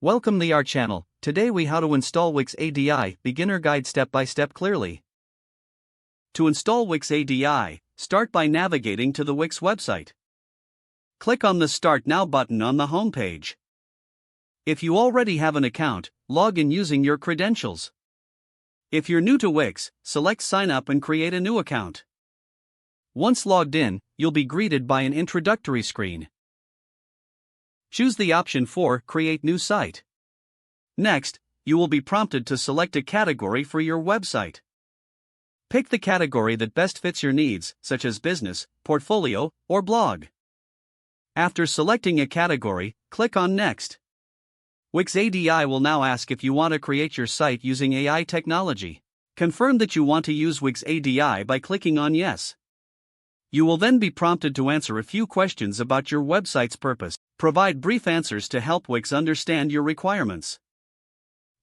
Welcome to our channel. Today we how to install Wix ADI, beginner guide step by step clearly. To install Wix ADI, start by navigating to the Wix website. Click on the Start Now button on the home page. If you already have an account, log in using your credentials. If you're new to Wix, select Sign Up and create a new account. Once logged in, you'll be greeted by an introductory screen. Choose the option for Create New Site. Next, you will be prompted to select a category for your website. Pick the category that best fits your needs, such as business, portfolio, or blog. After selecting a category, click on Next. Wix ADI will now ask if you want to create your site using AI technology. Confirm that you want to use Wix ADI by clicking on Yes. You will then be prompted to answer a few questions about your website's purpose. Provide brief answers to help Wix understand your requirements.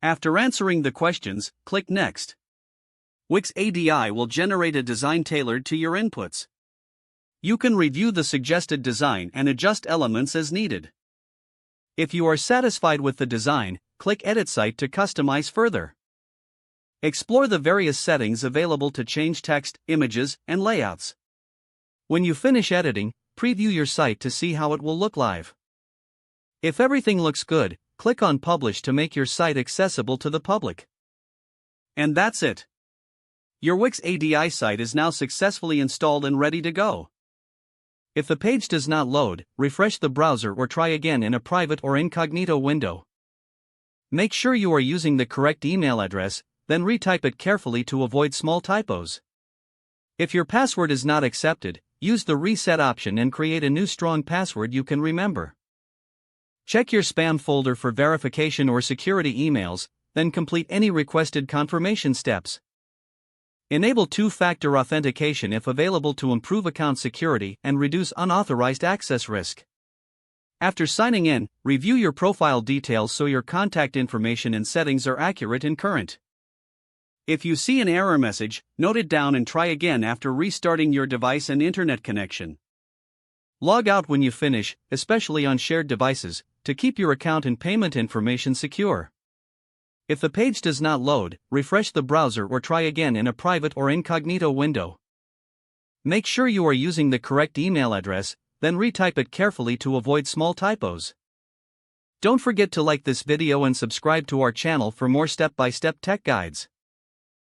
After answering the questions, click Next. Wix ADI will generate a design tailored to your inputs. You can review the suggested design and adjust elements as needed. If you are satisfied with the design, click Edit Site to customize further. Explore the various settings available to change text, images, and layouts. When you finish editing, preview your site to see how it will look live. If everything looks good, click on Publish to make your site accessible to the public. And that's it. Your Wix ADI site is now successfully installed and ready to go. If the page does not load, refresh the browser or try again in a private or incognito window. Make sure you are using the correct email address, then retype it carefully to avoid small typos. If your password is not accepted, use the reset option and create a new strong password you can remember. Check your spam folder for verification or security emails, then complete any requested confirmation steps. Enable two-factor authentication if available to improve account security and reduce unauthorized access risk. After signing in, review your profile details so your contact information and settings are accurate and current. If you see an error message, note it down and try again after restarting your device and internet connection. Log out when you finish, especially on shared devices, to keep your account and payment information secure. If the page does not load, refresh the browser or try again in a private or incognito window. Make sure you are using the correct email address, then retype it carefully to avoid small typos. Don't forget to like this video and subscribe to our channel for more step-by-step tech guides.